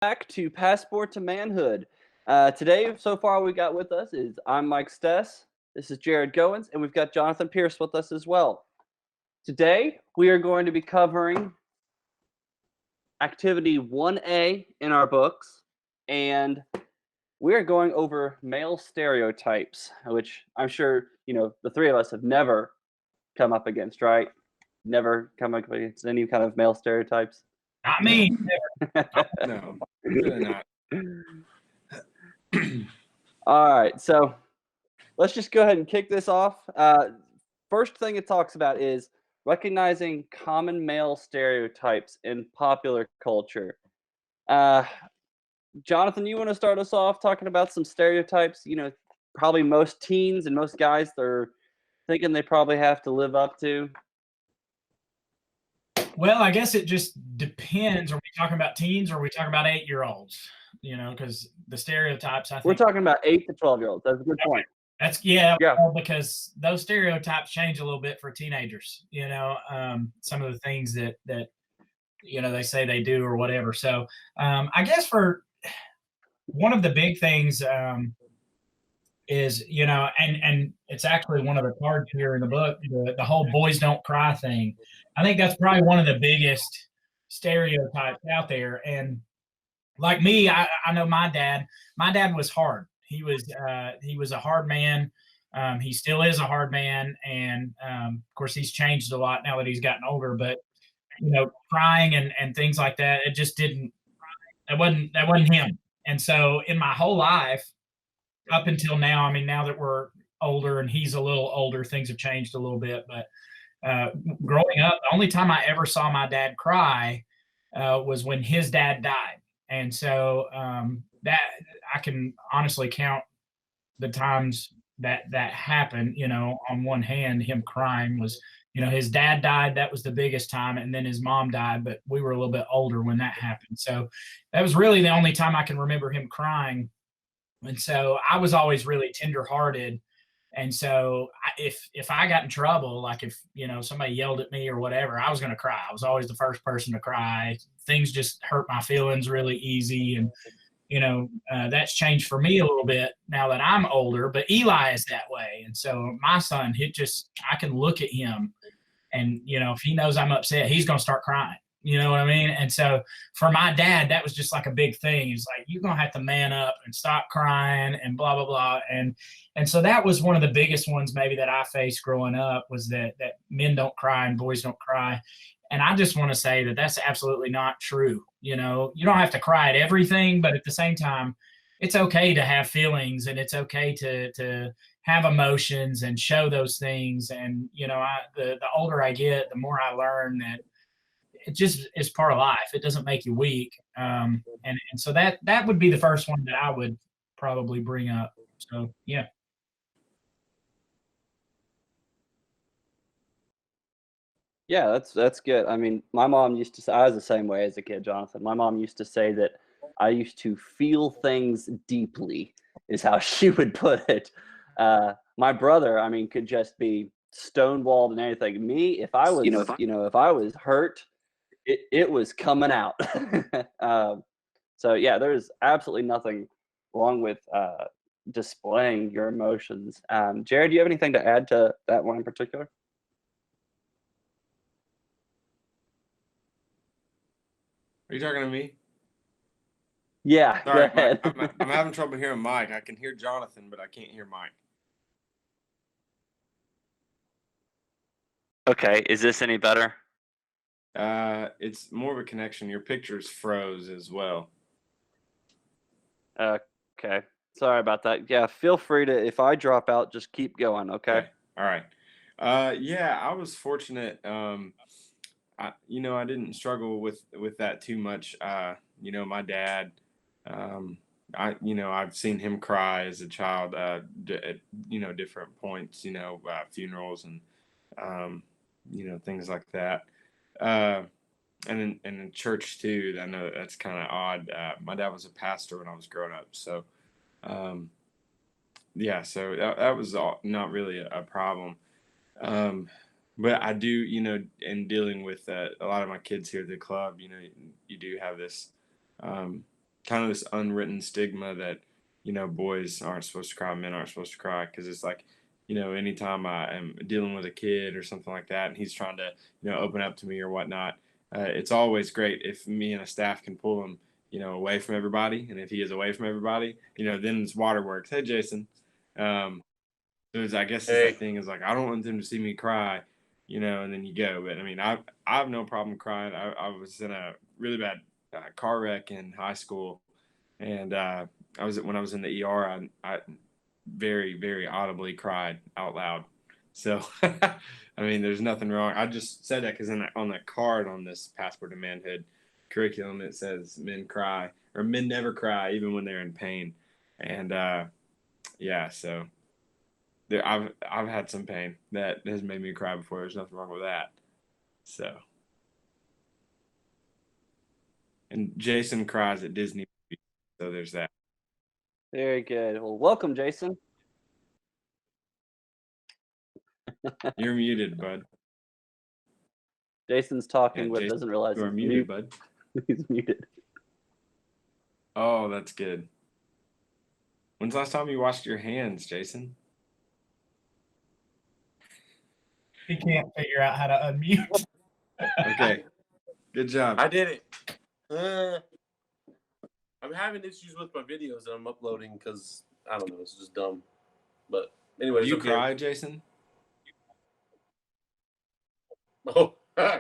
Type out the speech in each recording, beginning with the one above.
back to Passport to Manhood. Today, so far, we got with us is I'm Mike Stess. This is Jared Goins, and we've got Jonathan Pierce with us as well. Today, we are going to be covering activity 1A in our books, and we are going over male stereotypes, which I'm sure, the three of us have never come up against, right? Never come up against any kind of male stereotypes. Not me. No, really not. All right, so let's just go ahead and kick this off. First thing it talks about is recognizing common male stereotypes in popular culture. Jonathan, you want to start us off talking about some stereotypes? Probably most teens and most guys they're thinking they probably have to live up to. Well, I guess it just depends. Are we talking about teens or are we talking about 8-year-olds? Because the stereotypes, I think. We're talking about 8 to 12-year-olds. That's a good point. Yeah. Yeah. Well, because those stereotypes change a little bit for teenagers. Some of the things that they say they do or whatever. So I guess for one of the big things is, and it's actually one of the cards here in the book, the whole boys don't cry thing. I think that's probably one of the biggest stereotypes out there. And like me, I know my dad was hard. He was a hard man. He still is a hard man. And of course he's changed a lot now that he's gotten older, but crying and things like that, it just that wasn't him. And so in my whole life, up until now, I mean, now that we're older and he's a little older, things have changed a little bit. But growing up, the only time I ever saw my dad cry was when his dad died. And so that I can honestly count the times that happened, on one hand, him crying was, his dad died. That was the biggest time. And then his mom died, but we were a little bit older when that happened. So that was really the only time I can remember him crying. And so I was always really tenderhearted. And so if I got in trouble, like if, somebody yelled at me or whatever, I was going to cry. I was always the first person to cry. Things just hurt my feelings really easy. And, that's changed for me a little bit now that I'm older, but Eli is that way. And so my son, I can look at him and, if he knows I'm upset, he's going to start crying. You know what I mean? And so for my dad, that was just like a big thing. He's like, you're going to have to man up and stop crying and blah, blah, blah. And so that was one of the biggest ones maybe that I faced growing up was that men don't cry and boys don't cry. And I just want to say that that's absolutely not true. You don't have to cry at everything, but at the same time, it's okay to have feelings and it's okay to have emotions and show those things. And, the older I get, the more I learn that it just is part of life. It doesn't make you weak. And so that would be the first one that I would probably bring up. So, yeah. Yeah, that's good. I mean, my mom used to say, I was the same way as a kid, Jonathan. My mom used to say that I used to feel things deeply, is how she would put it. My brother, I mean, could just be stonewalled and anything. Me, if I was, if I was hurt, it was coming out. So yeah, there's absolutely nothing wrong with displaying your emotions. Jared, do you have anything to add to that one in particular? Are you talking to me? Yeah, Sorry, go ahead. I'm having trouble hearing Mike. I can hear Jonathan, but I can't hear Mike. Okay, is this any better? It's more of a connection. Your pictures froze as well. Okay, sorry about that. Yeah, feel free to, if I drop out, just keep going, okay? All right. Yeah, I was fortunate. I didn't struggle with that too much. My dad, I've seen him cry as a child, at, different points, funerals and, things like that. And in church too. I know that's kind of odd. My dad was a pastor when I was growing up. So, yeah, so that was not really a problem. But I do, in dealing with a lot of my kids here at the club, you do have this, kind of this unwritten stigma that, boys aren't supposed to cry, men aren't supposed to cry. Cause it's like, anytime I am dealing with a kid or something like that, and he's trying to, open up to me or whatnot, it's always great if me and a staff can pull him, away from everybody. And if he is away from everybody, then it's waterworks. Hey, Jason. I guess it's the thing is like, I don't want them to see me cry, and then you go. But I mean, I have no problem crying. I was in a really bad car wreck in high school, and when I was in the ER, I very, very audibly cried out loud. So, I mean, there's nothing wrong. I just said that because on that card on this Passport to Manhood curriculum, it says men cry or men never cry, even when they're in pain. And yeah, so I've had some pain that has made me cry before. There's nothing wrong with that. So, and Jason cries at Disney movies, so there's that. Very good. Well, welcome, Jason. You're muted, bud. Jason's talking, Yeah, but Jason, doesn't realize you are he's muted, bud. He's muted. Oh, that's good. When's the last time you washed your hands, Jason? He can't figure out how to unmute. Okay, good job. I did it. I'm having issues with my videos that I'm uploading because I don't know, it's just dumb. But anyway, Do you cry, Jason? Oh,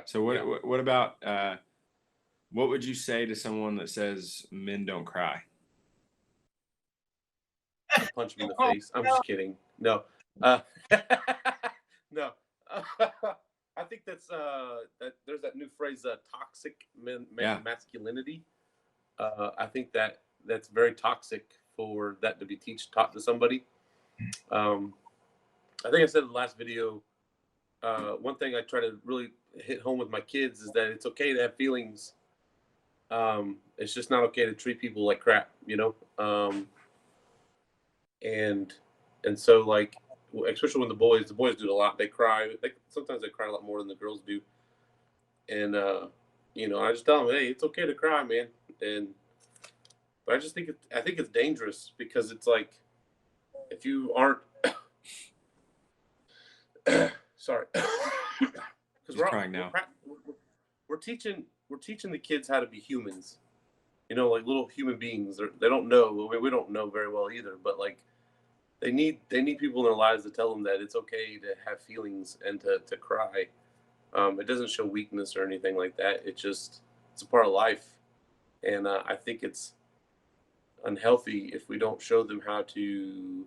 So what about what would you say to someone that says men don't cry? punch him in the face. I'm just kidding. No, no. I think that's that. There's that new phrase, toxic masculinity. I think that's very toxic for that to be taught to somebody. I think I said in the last video. One thing I try to really hit home with my kids is that it's okay to have feelings. It's just not okay to treat people like crap, and so like, especially when the boys do it a lot. They cry. Sometimes they cry a lot more than the girls do. And I just tell them, hey, it's okay to cry, man. But I just think it's dangerous because it's like, if you aren't sorry, because we're crying now. We're teaching the kids how to be humans, like little human beings. They don't know. I mean, we don't know very well either, but like, they need people in their lives to tell them that it's okay to have feelings and to cry. It doesn't show weakness or anything like that. It's a part of life, and I think it's unhealthy if we don't show them how to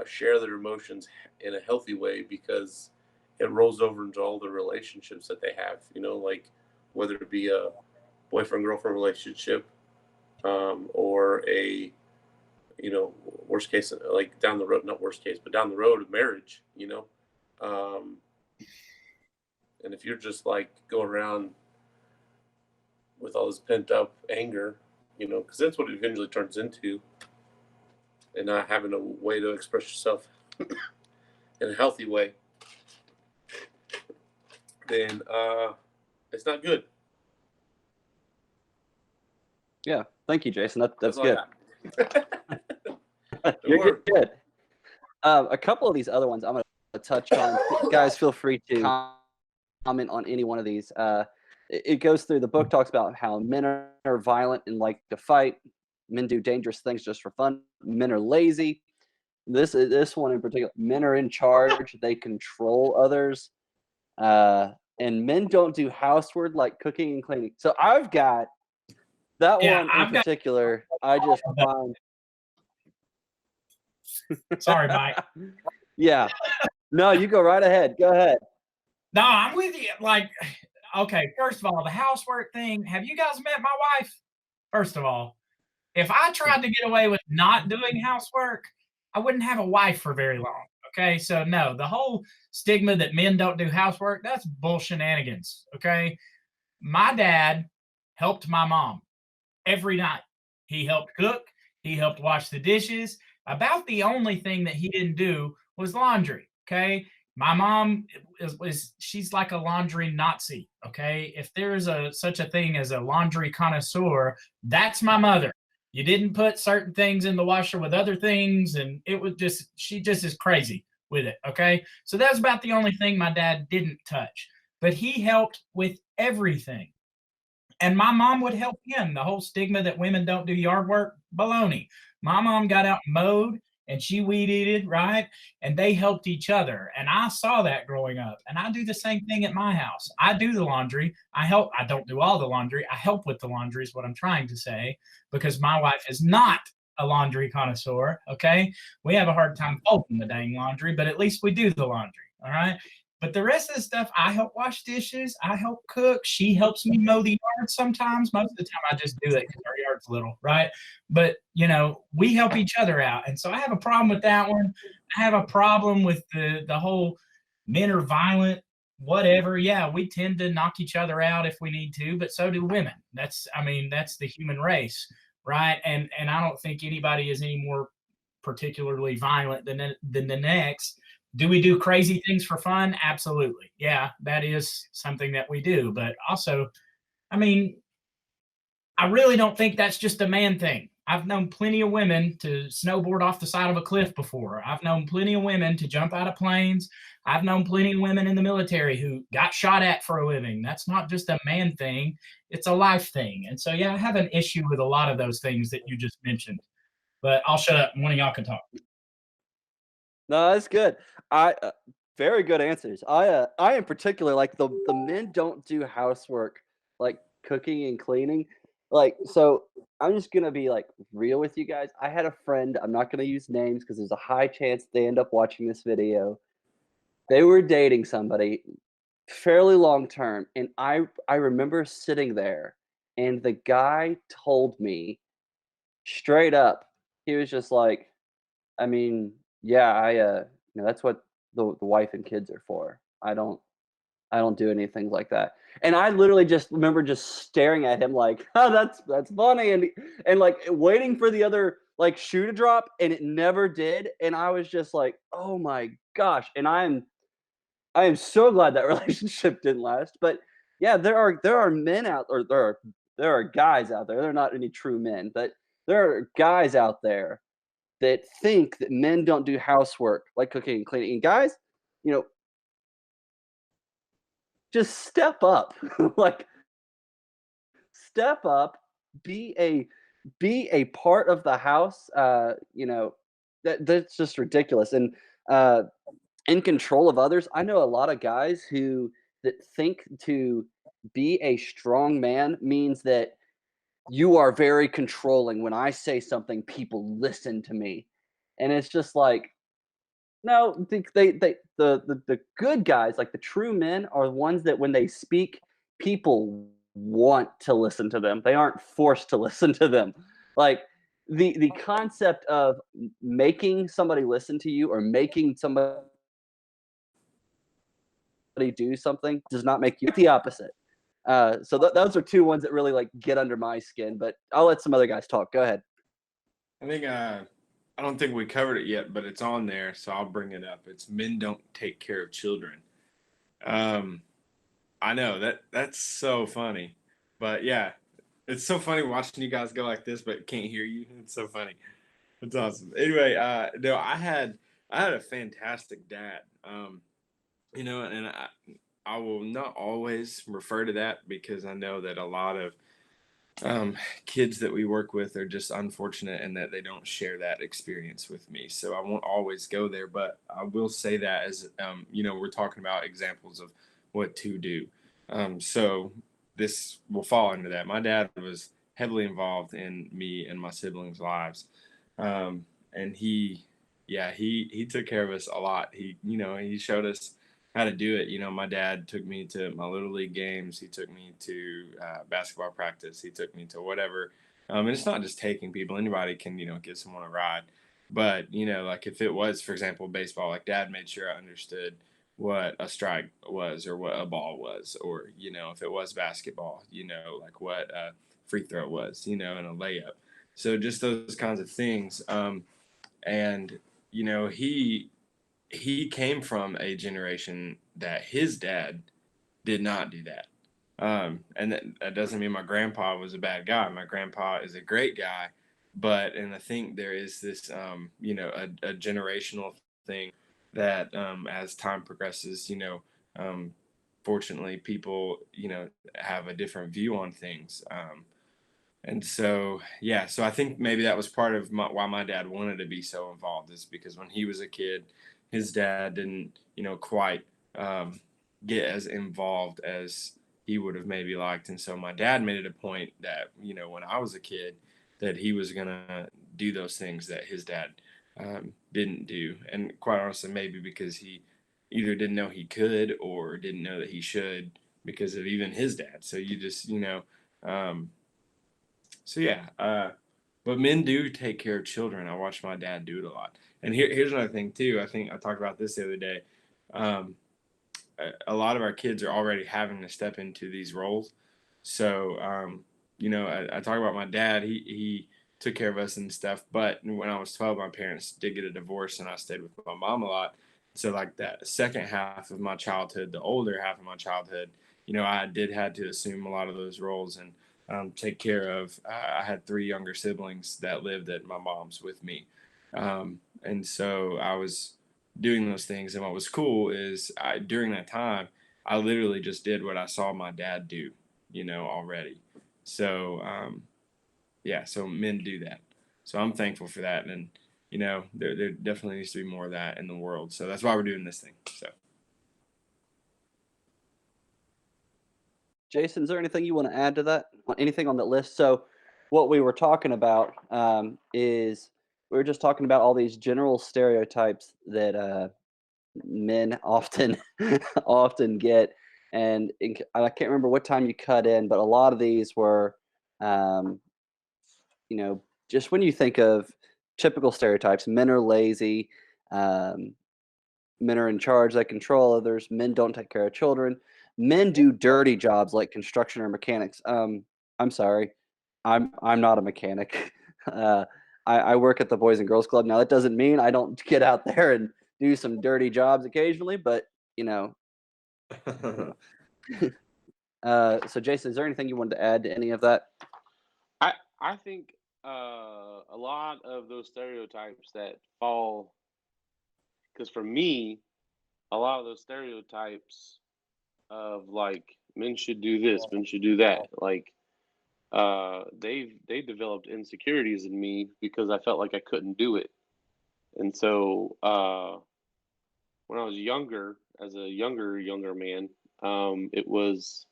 share their emotions in a healthy way, because it rolls over into all the relationships that they have, like whether it be a boyfriend-girlfriend relationship, or a, worst case, like down the road, not worst case, but down the road of marriage, and if you're just like go around with all this pent up anger, because that's what it eventually turns into, and not having a way to express yourself in a healthy way, then it's not good. Yeah, thank you, Jason. That's good. You're good. A couple of these other ones I'm going to touch on. Guys, feel free to comment on any one of these. It goes through, the book talks about how men are violent and like to fight. Men do dangerous things just for fun. Men are lazy. This one in particular, men are in charge. They control others. And men don't do housework like cooking and cleaning. So I've got that one in particular. I just find. Sorry, Mike. Yeah. No, you go right ahead. Go ahead. No, I'm with you. Like, okay, first of all, the housework thing. Have you guys met my wife? First of all, if I tried to get away with not doing housework, I wouldn't have a wife for very long. Okay, so no, the whole stigma that men don't do housework, that's bullshenanigans. Okay, my dad helped my mom every night. He helped cook. He helped wash the dishes. About the only thing that he didn't do was laundry. Okay, My mom she's like a laundry Nazi. Okay, if there's such a thing as a laundry connoisseur, that's my mother. You didn't put certain things in the washer with other things, and it was just she just is crazy with it. Okay, so that's about the only thing my dad didn't touch, but he helped with everything. And my mom would help him. The whole stigma that women don't do yard work, baloney. My mom got out and mowed and she weed eated, right? And they helped each other. And I saw that growing up. And I do the same thing at my house. I do the laundry. I help. I don't do all the laundry. I help with the laundry, is what I'm trying to say, because my wife is not a laundry connoisseur. Okay. We have a hard time folding the dang laundry, but at least we do the laundry. All right. But the rest of the stuff, I help wash dishes. I help cook. She helps me mow the yard sometimes. Most of the time, I just do it because our yard's little, right? But, we help each other out. And so I have a problem with that one. I have a problem with the whole men are violent, whatever. Yeah, we tend to knock each other out if we need to, but so do women. That's the human race, right? And I don't think anybody is any more particularly violent than the next. Do we do crazy things for fun? Absolutely. Yeah, that is something that we do. But also, I mean, I really don't think that's just a man thing. I've known plenty of women to snowboard off the side of a cliff before. I've known plenty of women to jump out of planes. I've known plenty of women in the military who got shot at for a living. That's not just a man thing, it's a life thing. And so, yeah, I have an issue with a lot of those things that you just mentioned. But I'll shut up. One of y'all can talk. No, that's good. I very good answers. I in particular, like the men don't do housework, like cooking and cleaning. Like, so I'm just gonna be like real with you guys. I had a friend. I'm not gonna use names because there's a high chance they end up watching this video. They were dating somebody fairly long term, and I remember sitting there, and the guy told me straight up. He was just like, I mean, yeah, that's what the wife and kids are for. I don't do anything like that. And I literally just remember just staring at him like, "Oh, that's funny," and like waiting for the other like shoe to drop, and it never did. And I was just like, "Oh my gosh!" And I am so glad that relationship didn't last. But yeah, there are men out, or there are guys out there. They're not any true men, but there are guys out there that think that men don't do housework like cooking and cleaning. And guys, you know, just step up. Like step up, be a part of the house. That's just ridiculous. And uh in control of others. I know a lot of guys who that think to be a strong man means that you are very controlling. When I say something, people listen to me. And it's just like, no, the good guys, like the true men, are the ones that when they speak, people want to listen to them. They aren't forced to listen to them. Like the concept of making somebody listen to you or making somebody do something does not make you the opposite. So those are two ones that really like get under my skin. But I'll let some other guys talk. Go ahead. I think I don't think we covered it yet, but it's on there, so I'll bring it up. It's men don't take care of children. Um, I know that's so funny, but yeah, it's so funny watching you guys go like this, but can't hear you. It's so funny. It's awesome. Anyway, no, I had a fantastic dad. And I will not always refer to that because I know that a lot of kids that we work with are just unfortunate in that they don't share that experience with me. So I won't always go there, but I will say that as we're talking about examples of what to do. So this will fall into that. My dad was heavily involved in me and my siblings' lives, and he took care of us a lot. He showed us how to do it. My dad took me to my little league games. He took me to basketball practice. He took me to whatever. And it's not just taking people. Anybody can, give someone a ride. But, like if it was, for example, baseball, like dad made sure I understood what a strike was or what a ball was. Or, if it was basketball, like what a free throw was, and a layup. So just those kinds of things. And, he he came from a generation that his dad did not do that. And that doesn't mean my grandpa was a bad guy. My grandpa is a great guy, and I think there is this, a generational thing that, as time progresses, fortunately, people, have a different view on things. And so, yeah, so I think maybe that was part of why my dad wanted to be so involved, is because when he was a kid, his dad didn't, quite um, get as involved as he would have maybe liked. And so my dad made it a point that, when I was a kid, that he was going to do those things that his dad didn't do. And quite honestly, maybe because he either didn't know he could or didn't know that he should because of even his dad. So you just, um, so yeah, but men do take care of children. I watch my dad do it a lot. And here's another thing too. I think I talked about this the other day. Um, a lot of our kids are already having to step into these roles. So, I talk about my dad. He took care of us and stuff. But when I was 12, my parents did get a divorce, and I stayed with my mom a lot. So, like that second half of my childhood, the older half of my childhood, I did had to assume a lot of those roles and take care of. I had three younger siblings that lived at my mom's with me, and so I was doing those things. And what was cool is during that time, I literally just did what I saw my dad do, already. So, yeah, so men do that. So I'm thankful for that. And, there definitely needs to be more of that in the world. So that's why we're doing this thing. So, Jason, is there anything you want to add to that? Anything on that list? So, what we were talking about is we were just talking about all these general stereotypes that men often often get, and I can't remember what time you cut in, but a lot of these were, um, just when you think of typical stereotypes, men are lazy, um, men are in charge, they control others, men don't take care of children, men do dirty jobs like construction or mechanics. I'm sorry, I'm not a mechanic. uh, I work at the Boys and Girls Club. Now that doesn't mean I don't get out there and do some dirty jobs occasionally, but you know. So Jason, is there anything you wanted to add to any of that? I think a lot of those stereotypes that fall, because for me, a lot of those stereotypes of like men should do this, men should do that, like they developed insecurities in me because I felt like I couldn't do it. And so when I was younger, as a younger man, it was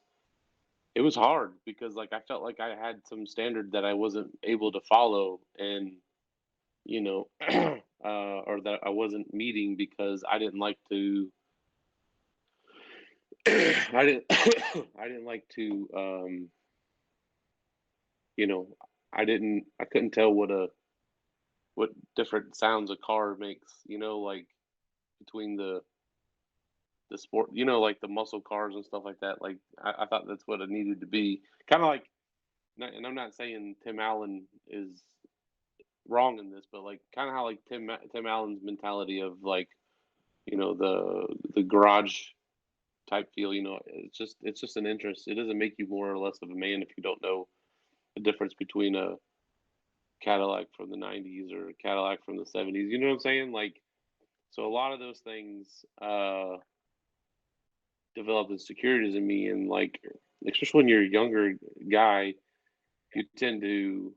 hard because like I felt like I had some standard that I wasn't able to follow, and you know, or that I wasn't meeting because I didn't like to. I didn't. I didn't like to. You know, I didn't. I couldn't tell what different sounds a car makes. Like between the sport. Like the muscle cars and stuff like that. Like I thought that's what it needed to be. Kind of like, and I'm not saying Tim Allen is wrong in this, but like kind of how like Tim Allen's mentality of like the garage type feel. It's just an interest. It doesn't make you more or less of a man if you don't know the difference between a Cadillac from the '90s or a Cadillac from the '70s. You know what I'm saying? Like, so a lot of those things developed insecurities in me, and like especially when you're a younger guy, you tend to,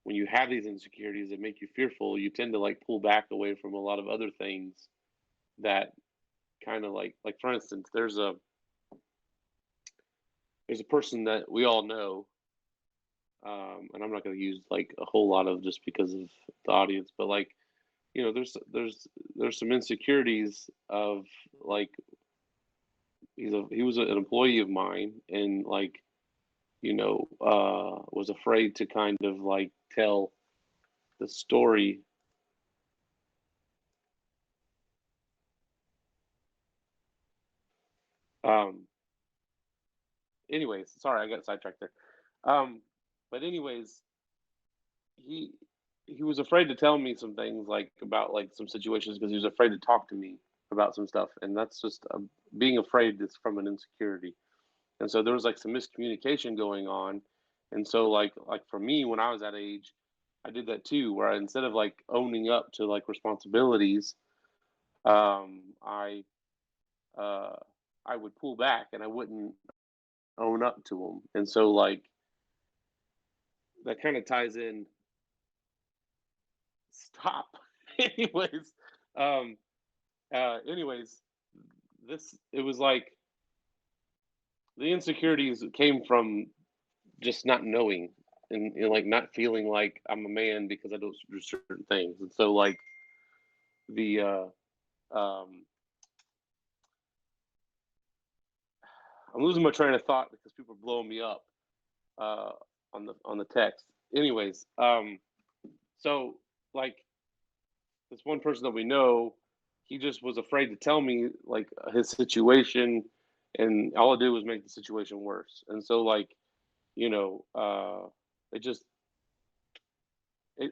when you have these insecurities that make you fearful, you tend to like pull back away from a lot of other things that kind of like for instance, there's a person that we all know, and I'm not going to use like a whole lot of just because of the audience, but like there's some insecurities of like he was an employee of mine, and like was afraid to kind of like tell the story. Um, anyways, sorry, I got sidetracked there. But anyways, he he was afraid to tell me some things like about like some situations because he was afraid to talk to me about some stuff, and that's just being afraid is from an insecurity. And so there was like some miscommunication going on, and so like for me when I was that age, I did that too, where instead of like owning up to like responsibilities, I uh, I would pull back and I wouldn't own up to them, and so like that kind of ties in. Stop. anyways, um, anyways, this it was like the insecurities came from just not knowing and like not feeling like I'm a man because I don't do certain things, and so like the I'm losing my train of thought because people are blowing me up uh, on the text. Anyways, so like this one person that we know, he just was afraid to tell me like his situation, and all it did was make the situation worse. And so like it just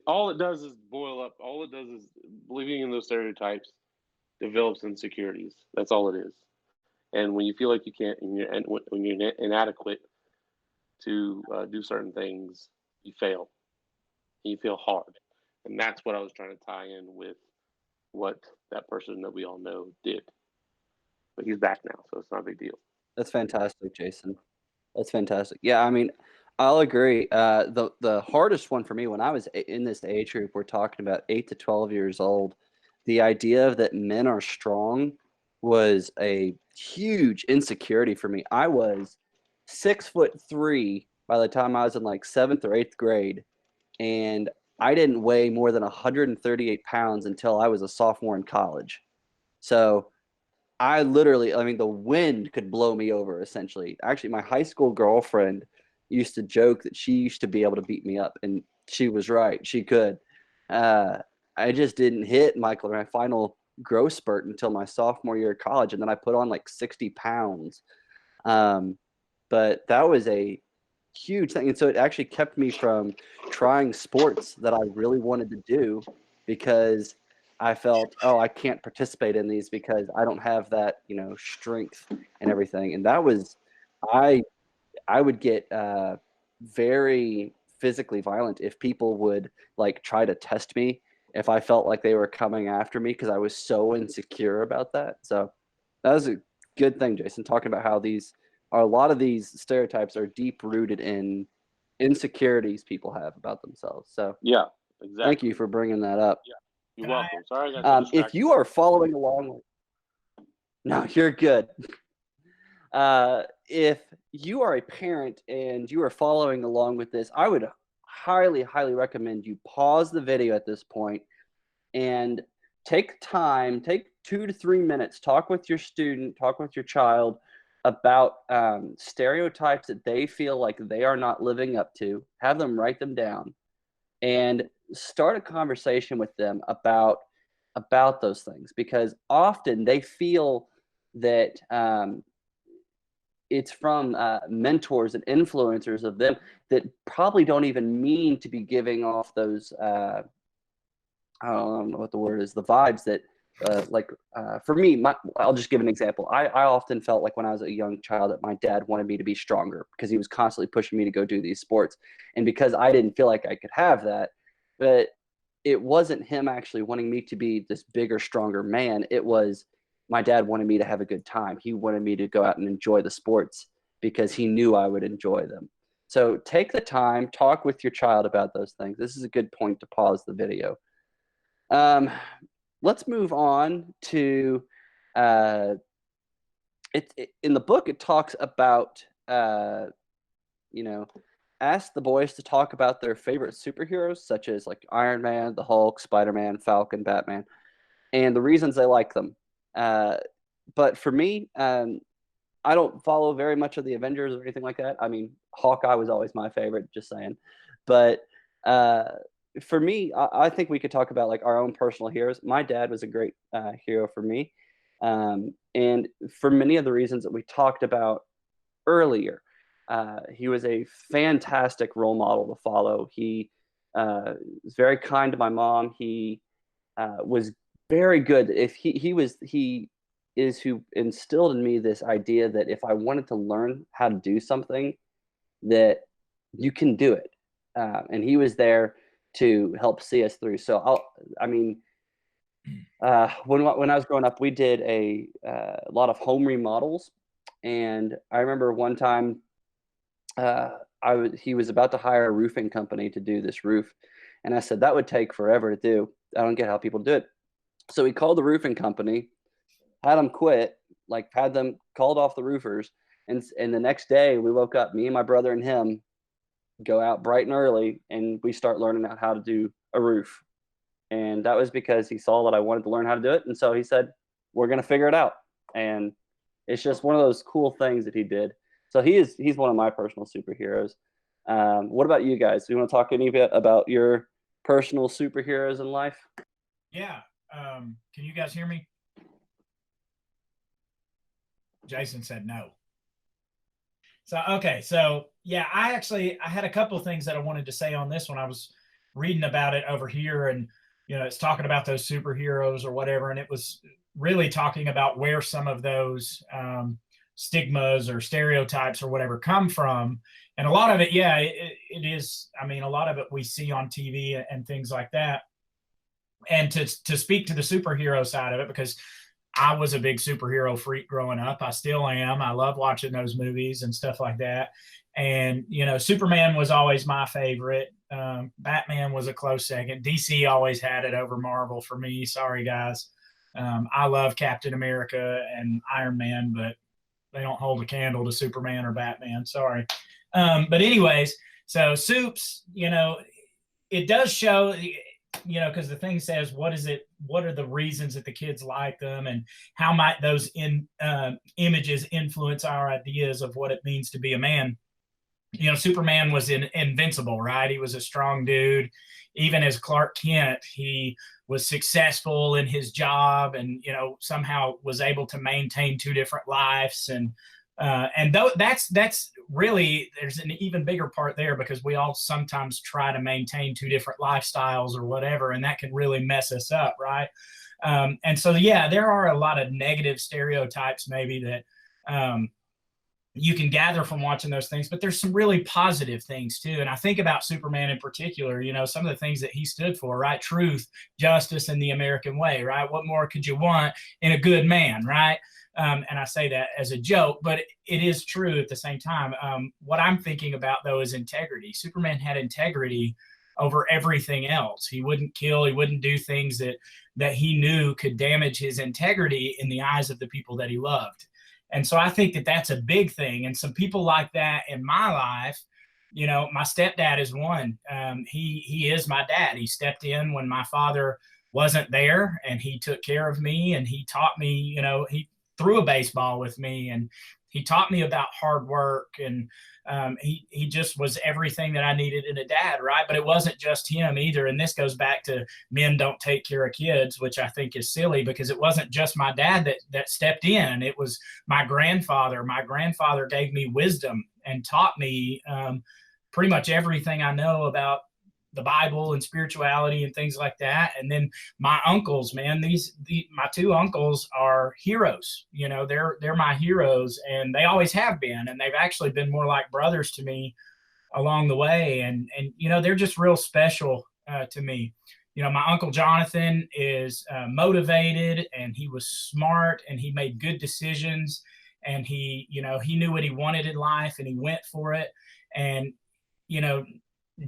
all it does is boil up. All it does is believing in those stereotypes develops insecurities. That's all it is. And when you feel like you can't, and when you're inadequate to do certain things, you fail. And you feel hard, and that's what I was trying to tie in with what that person that we all know did. But he's back now, so it's not a big deal. That's fantastic, Jason. That's fantastic. Yeah, I mean, I'll agree. The hardest one for me when I was in this age group, we're talking about 8 to 12 years old. The idea that men are strong was a huge insecurity for me. I was 6'3" by the time I was in like 7th or 8th grade, and I didn't weigh more than 138 pounds until I was a sophomore in college. So I literally, I mean, the wind could blow me over essentially. Actually, my high school girlfriend used to joke that she used to be able to beat me up, and she was right. She could. Uh, I just didn't hit my final growth spurt until my sophomore year of college, and then I put on like 60 pounds. But that was a huge thing. And so it actually kept me from trying sports that I really wanted to do because I felt, oh, I can't participate in these because I don't have that, strength and everything. And that was, I would get very physically violent if people would like try to test me if I felt like they were coming after me because I was so insecure about that. So that was a good thing, Jason, talking about how a lot of these stereotypes are deep rooted in insecurities people have about themselves. So Yeah, exactly. thank you for bringing that up. Yeah, you're welcome. Sorry, I got if you are following along, no, you're good. If you are a parent and you are following along with this, I would highly, highly recommend you pause the video at this point and take 2 to 3 minutes, talk with your student, talk with your child about stereotypes that they feel like they are not living up to. Have them write them down and start a conversation with them about those things, because often they feel that it's from mentors and influencers of them that probably don't even mean to be giving off those I don't know what the word is, the vibes that for me, I'll just give an example. I often felt like when I was a young child that my dad wanted me to be stronger because he was constantly pushing me to go do these sports. And because I didn't feel like I could have that, but it wasn't him actually wanting me to be this bigger, stronger man. It was my dad wanted me to have a good time. He wanted me to go out and enjoy the sports because he knew I would enjoy them. So take the time, talk with your child about those things. This is a good point to pause the video. Let's move on to in the book. It talks about ask the boys to talk about their favorite superheroes, such as like Iron Man, the Hulk, Spider-Man, Falcon, Batman, and the reasons they like them. But for me, I don't follow very much of the Avengers or anything like that. I mean, Hawkeye was always my favorite, just saying. But for me, I think we could talk about like our own personal heroes. My dad was a great hero for me. And for many of the reasons that we talked about earlier, he was a fantastic role model to follow. He was very kind to my mom. He was very good. If he is who instilled in me this idea that if I wanted to learn how to do something, that you can do it. And he was there to help see us through. So when I was growing up, we did a lot of home remodels, and I remember one time he was about to hire a roofing company to do this roof, and I said that would take forever to do. I don't get how people do it. So he called the roofing company, had them quit, like had them called off the roofers, and the next day we woke up, me and my brother and him go out bright and early, and we start learning out how to do a roof. And that was because he saw that I wanted to learn how to do it, and so he said, "We're going to figure it out." And it's just one of those cool things that he did. So he's one of my personal superheroes. What about you guys? Do you want to talk any bit about your personal superheroes in life? Yeah. Can you guys hear me? Jason said no. So, okay. So yeah, I had a couple of things that I wanted to say on this one. I was reading about it over here, and, it's talking about those superheroes or whatever. And it was really talking about where some of those stigmas or stereotypes or whatever come from. And a lot of it, yeah, it is. I mean, a lot of it we see on TV and things like that. And to speak to the superhero side of it, because I was a big superhero freak growing up. I still am. I love watching those movies and stuff like that. And, Superman was always my favorite. Batman was a close second. DC always had it over Marvel for me. Sorry, guys. I love Captain America and Iron Man, but they don't hold a candle to Superman or Batman. Sorry. But anyways, so Supes, it does show, because the thing says, what are the reasons that the kids like them, and how might those images influence our ideas of what it means to be a man? Superman was invincible, right? He was a strong dude. Even as Clark Kent, he was successful in his job, and somehow was able to maintain two different lives. And that's really, there's an even bigger part there, because we all sometimes try to maintain two different lifestyles or whatever, and that can really mess us up, right? And so, yeah, there are a lot of negative stereotypes maybe that you can gather from watching those things, but there's some really positive things too. And I think about Superman in particular, some of the things that he stood for, right? Truth, justice, and the American way, right? What more could you want in a good man, right? And I say that as a joke, but it is true at the same time. What I'm thinking about, though, is integrity. Superman had integrity over everything else. He wouldn't kill. He wouldn't do things that he knew could damage his integrity in the eyes of the people that he loved. And so I think that that's a big thing. And some people like that in my life, my stepdad is one. He is my dad. He stepped in when my father wasn't there, and he took care of me, and he taught me, he threw a baseball with me, and he taught me about hard work, and he just was everything that I needed in a dad, right? But it wasn't just him either. And this goes back to men don't take care of kids, which I think is silly, because it wasn't just my dad that stepped in. It was my grandfather. My grandfather gave me wisdom and taught me pretty much everything I know about the Bible and spirituality and things like that. And then my uncles, man, my two uncles are heroes. They're my heroes, and they always have been. And they've actually been more like brothers to me along the way. And they're just real special to me. My Uncle Jonathan is motivated, and he was smart, and he made good decisions, and he knew what he wanted in life, and he went for it. And,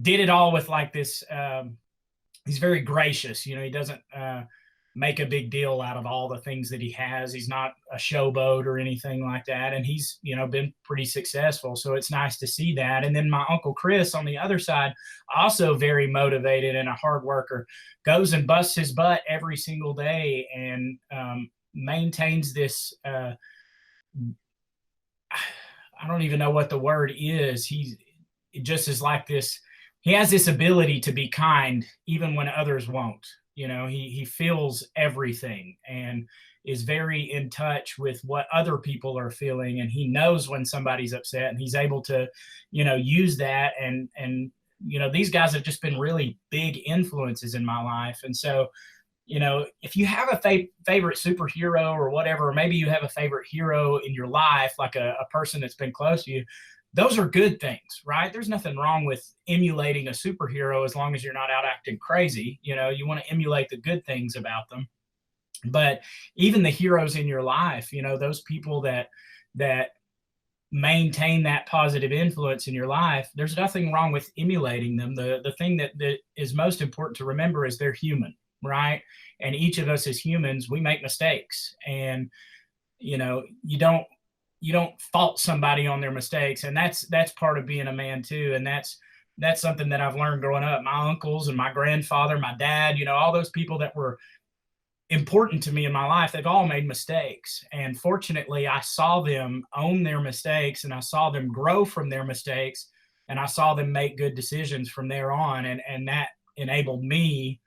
did it all with like this. He's very gracious. He doesn't make a big deal out of all the things that he has. He's not a showboat or anything like that. And he's, been pretty successful. So it's nice to see that. And then my Uncle Chris on the other side, also very motivated and a hard worker, goes and busts his butt every single day, and maintains this, I don't even know what the word is. It just is like this. He has this ability to be kind even when others won't. He feels everything and is very in touch with what other people are feeling, and he knows when somebody's upset, and he's able to, use that and these guys have just been really big influences in my life. And so, if you have a favorite superhero or whatever, or maybe you have a favorite hero in your life, like a person that's been close to you, those are good things, right? There's nothing wrong with emulating a superhero as long as you're not out acting crazy. You want to emulate the good things about them. But even the heroes in your life, those people that maintain that positive influence in your life, there's nothing wrong with emulating them. The thing that is most important to remember is they're human, right? And each of us as humans, we make mistakes, and you don't fault somebody on their mistakes. And that's part of being a man too. And that's something that I've learned growing up. My uncles and my grandfather, my dad, all those people that were important to me in my life, they've all made mistakes. And fortunately, I saw them own their mistakes, and I saw them grow from their mistakes, and I saw them make good decisions from there on. And that enabled me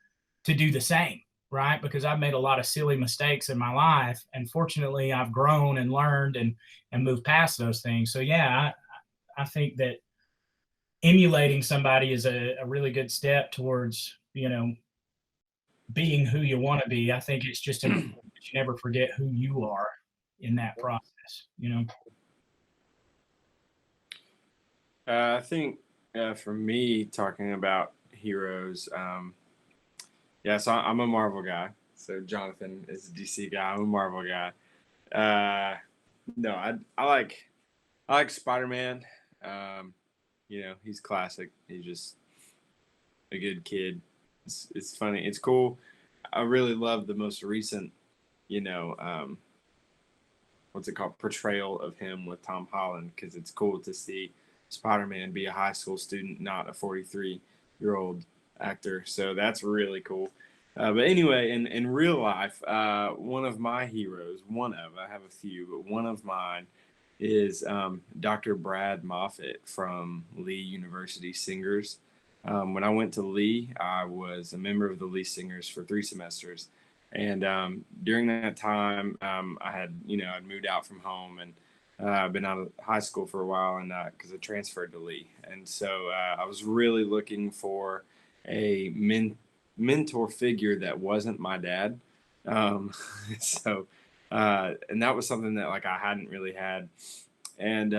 to do the same, right? Because I've made a lot of silly mistakes in my life, and fortunately I've grown and learned and moved past those things. So yeah, I think that emulating somebody is a really good step towards, being who you want to be. I think it's just important that you never forget who you are in that process, I think for me, talking about heroes, so I'm a Marvel guy. So Jonathan is a DC guy. I'm a Marvel guy. No, I like Spider-Man. He's classic. He's just a good kid. It's funny. It's cool. I really love the most recent, what's it called, portrayal of him with Tom Holland, because it's cool to see Spider-Man be a high school student, not a 43-year-old actor. So that's really cool. But anyway, in real life, one of my heroes, I have a few, but one of mine is Dr. Brad Moffitt from Lee University Singers. When I went to Lee, I was a member of the Lee Singers for 3 semesters. And during that time, I had, I'd moved out from home, and I've been out of high school for a while, and because I transferred to Lee. And so I was really looking for a mentor figure that wasn't my dad. So and that was something that I hadn't really had. And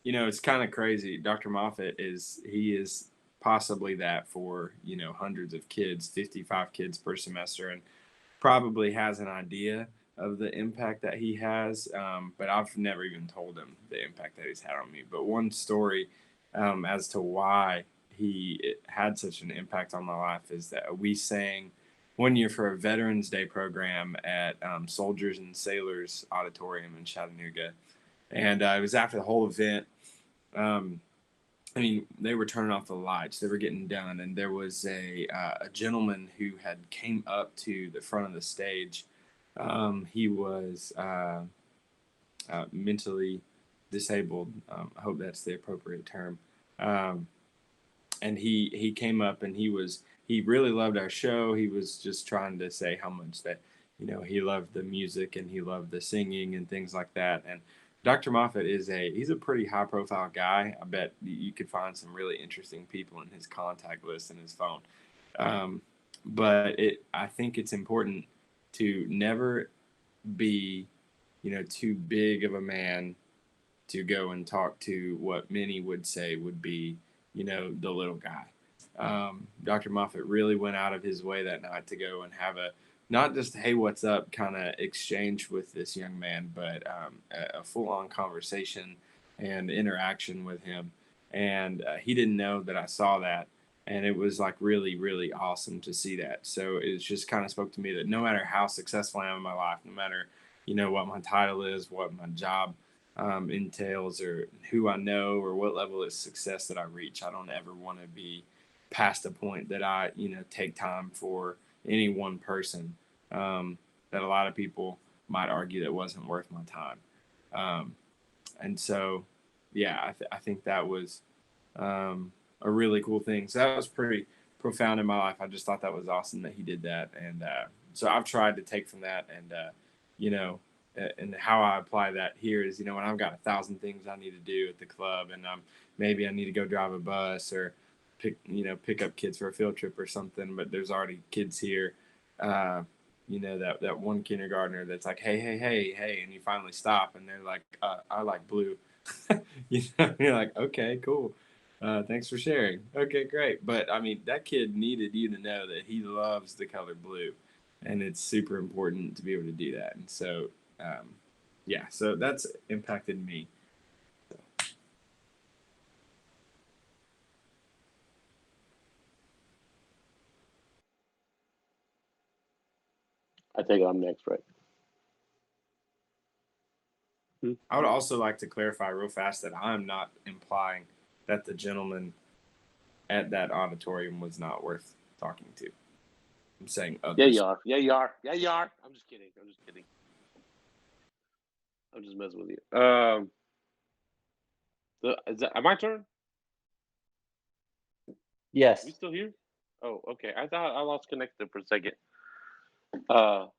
it's kind of crazy. Dr. Moffitt is possibly that for hundreds of kids, 55 kids per semester, and probably has an idea of the impact that he has, but I've never even told him the impact that he's had on me. But one story as to why he had such an impact on my life is that we sang one year for a Veterans Day program at Soldiers and Sailors Auditorium in Chattanooga. And it was after the whole event. They were turning off the lights. They were getting done. And there was a gentleman who had came up to the front of the stage. He was mentally disabled. I hope that's the appropriate term. And he came up, and he really loved our show. He was just trying to say how much that, he loved the music and he loved the singing and things like that. And Dr. Moffitt he's a pretty high profile guy. I bet you could find some really interesting people in his contact list and his phone. But I think it's important to never be, too big of a man to go and talk to what many would say would be, the little guy. Dr. Moffitt really went out of his way that night to go and have not just, hey, what's up kind of exchange with this young man, but a full-on conversation and interaction with him. And he didn't know that I saw that. And it was really, really awesome to see that. So it just kind of spoke to me that no matter how successful I am in my life, no matter, what my title is, what my job entails, or who I know, or what level of success that I reach, I don't ever want to be past a point that I, take time for any one person that a lot of people might argue that wasn't worth my time. And so, yeah, I think that was a really cool thing. So that was pretty profound in my life. I just thought that was awesome that he did that. And so I've tried to take from that and, and how I apply that here is, when I've got 1,000 things I need to do at the club, and maybe I need to go drive a bus, or pick up kids for a field trip or something, but there's already kids here. That one kindergartner that's like, hey, and you finally stop, and they're like, I like blue. You're like, okay, cool. Thanks for sharing. Okay, great. But I mean, that kid needed you to know that he loves the color blue, and it's super important to be able to do that. And so, so that's impacted me. I take it I'm next, right? I would also like to clarify real fast that I'm not implying that the gentleman at that auditorium was not worth talking to. I'm saying others. Yeah, you are. Yeah, you are. Yeah, you are. I'm just kidding. I'm just messing with you. Is that my turn? Yes. We still here? Oh, okay. I thought I lost connection for a second. Real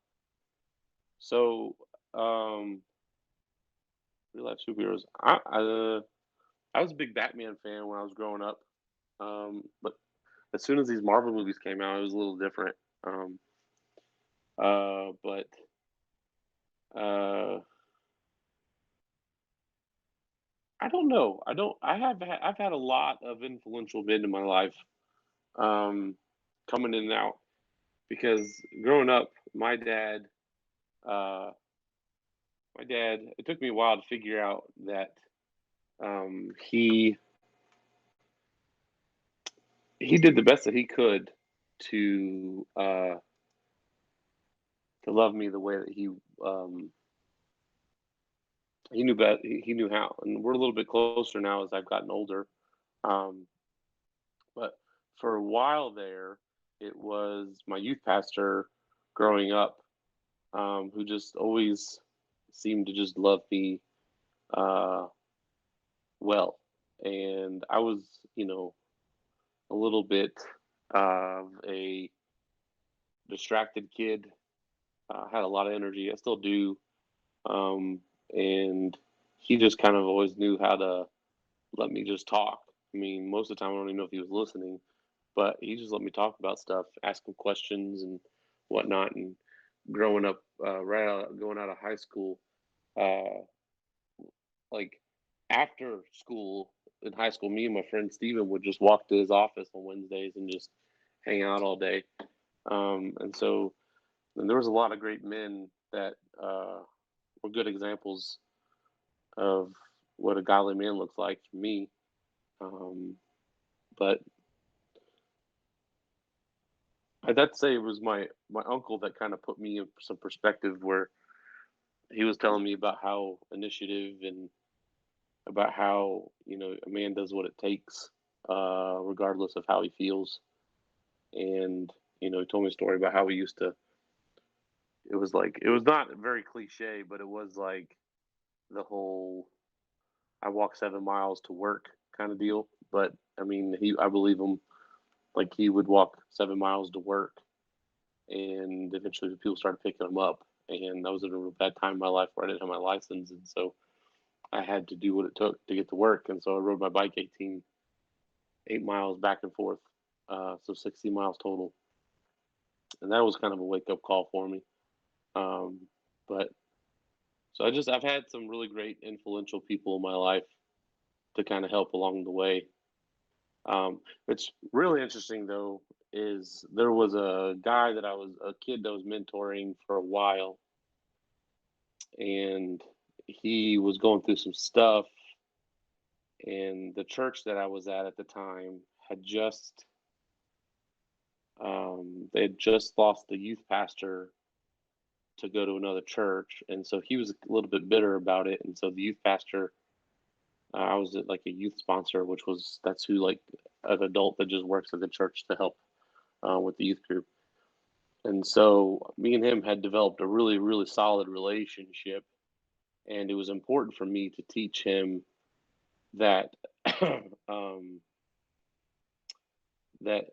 life superheroes. I was a big Batman fan when I was growing up. But as soon as these Marvel movies came out, it was a little different. But I don't know. I've had a lot of influential men in my life, coming in and out, because growing up, uh, it took me a while to figure out that he did the best that he could to love me the way that he knew best. He knew how, and we're a little bit closer now as I've gotten older. Um, but for a while there, it was my youth pastor growing up, who just always seemed to just love me well, and I was, a little bit of a distracted kid. Had a lot of energy. I still do. And he just kind of always knew how to let me just talk. I mean, most of the time, I don't even know if he was listening, but he just let me talk about stuff, ask him questions and whatnot. And growing up, going out of high school, uh, like after school in high school, me and my friend Steven would just walk to his office on Wednesdays and just hang out all day. And there was a lot of great men that were good examples of what a godly man looks like for me. But I'd have to say it was my uncle that kind of put me in some perspective, where he was telling me about how initiative and about how a man does what it takes, regardless of how he feels. And he told me a story about how he used to. It was not very cliche, but it was like the whole "I walk 7 miles to work" kind of deal. But I mean, I believe him. Like, he would walk 7 miles to work, and eventually the people started picking him up. And I was in a real bad time in my life where I didn't have my license, and so I had to do what it took to get to work. And so I rode my bike 8 miles back and forth, so 60 miles total. And that was kind of a wake up call for me. But so I've had some really great influential people in my life to kind of help along the way. What's really interesting, though, is there was a kid that was mentoring for a while, and he was going through some stuff, and the church that I was at the time had they had just lost the youth pastor to go to another church, and so he was a little bit bitter about it. And so the youth pastor, I was at like a youth sponsor, that's who, like, an adult that just works at the church to help with the youth group. And so me and him had developed a really, really solid relationship, and it was important for me to teach him that that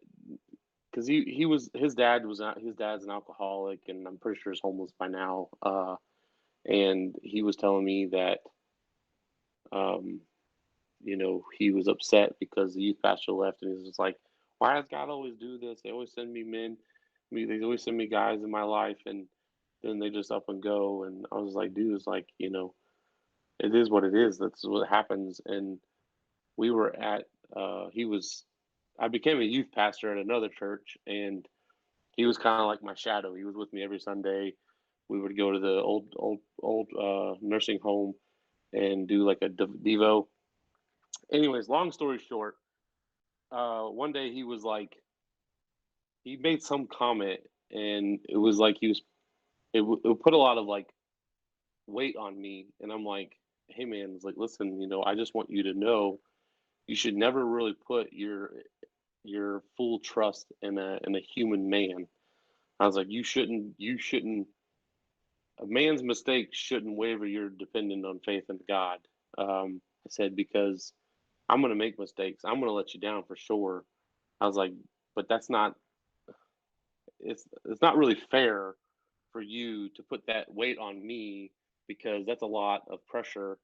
because his dad's an alcoholic, and I'm pretty sure he's homeless by now. And he was telling me that he was upset because the youth pastor left, and he was just like, why does God always do this? They always send me men, they always send me guys in my life, and then they just up and go. And I was like, dude, it's like, it is what it is. That's what happens. And we were at, I became a youth pastor at another church, and he was kind of like my shadow. He was with me every Sunday. We would go to the old nursing home and do like a Devo. Anyways, long story short, one day he was like, he made some comment, and it was like it put a lot of like weight on me. And I'm like, hey man, it's like, listen, I just want you to know, you should never really put your full trust in a human man. I was like, you shouldn't, a man's mistake shouldn't waver your dependent on faith in God. I said, because I'm going to make mistakes. I'm going to let you down for sure. I was like, but that's not, it's not really fair for you to put that weight on me, because that's a lot of pressure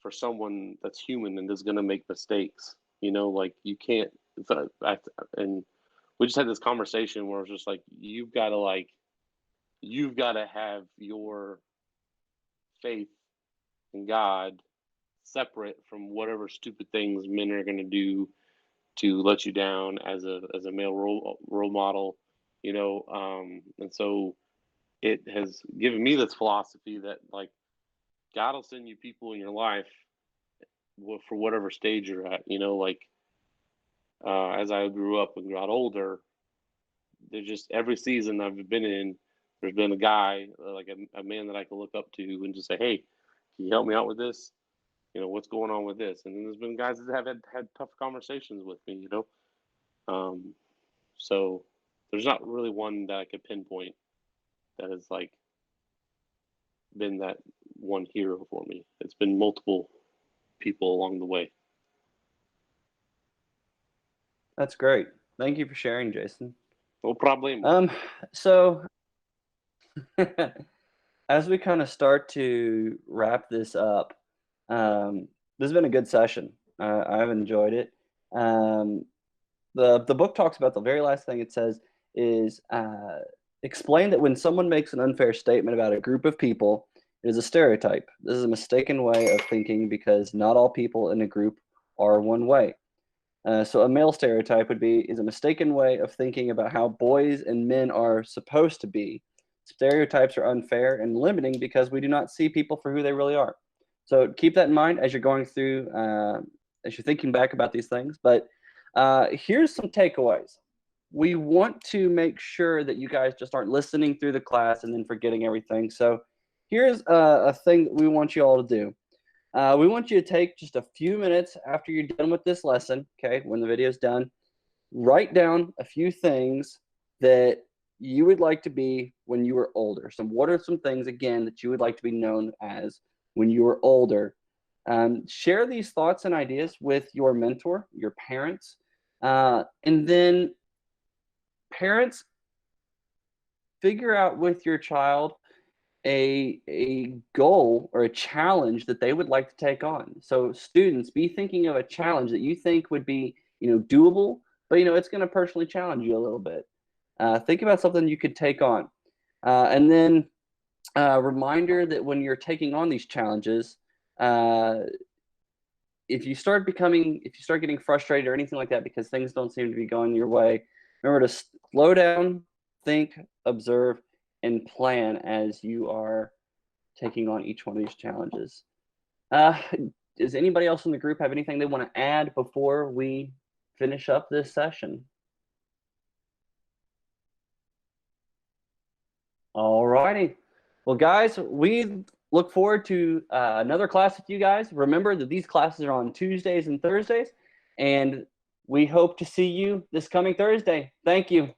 for someone that's human and is going to make mistakes. Like, you can't, and we just had this conversation where it's just like, you've got to have your faith in God separate from whatever stupid things men are going to do to let you down as a male role model, and so it has given me this philosophy that, like, God will send you people in your life for whatever stage you're at, like, as I grew up and got older, there's just, every season I've been in, there's been a guy, like a man that I can look up to and just say, hey, can you help me out with this? What's going on with this? And then there's been guys that have had tough conversations with me, so there's not really one that I could pinpoint that has like been that one hero for me. It's been multiple people along the way. That's great. Thank you for sharing, Jason. No problem. So as we kind of start to wrap this up, this has been a good session. I've enjoyed it. The book talks about, the very last thing it says is, explain that when someone makes an unfair statement about a group of people, it is a stereotype. This is a mistaken way of thinking, because not all people in a group are one way. So a male stereotype is a mistaken way of thinking about how boys and men are supposed to be. Stereotypes are unfair and limiting because we do not see people for who they really are. So keep that in mind as you're going through, as you're thinking back about these things. But here's some takeaways. We want to make sure that you guys just aren't listening through the class and then forgetting everything. So here's a thing that we want you all to do. We want you to take just a few minutes after you're done with this lesson, okay, when the video's done, write down a few things that you would like to be when you were older. So what are some things, again, that you would like to be known as when you were older? Share these thoughts and ideas with your mentor, your parents, and then parents, figure out with your child a goal or a challenge that they would like to take on. So students, be thinking of a challenge that you think would be, doable, but it's going to personally challenge you a little bit. Think about something you could take on, and then reminder that when you're taking on these challenges, if you start getting frustrated or anything like that because things don't seem to be going your way, remember to slow down, think, observe, and plan as you are taking on each one of these challenges. Does anybody else in the group have anything they want to add before we finish up this session? All righty. Well, guys, we look forward to another class with you guys. Remember that these classes are on Tuesdays and Thursdays, and we hope to see you this coming Thursday. Thank you.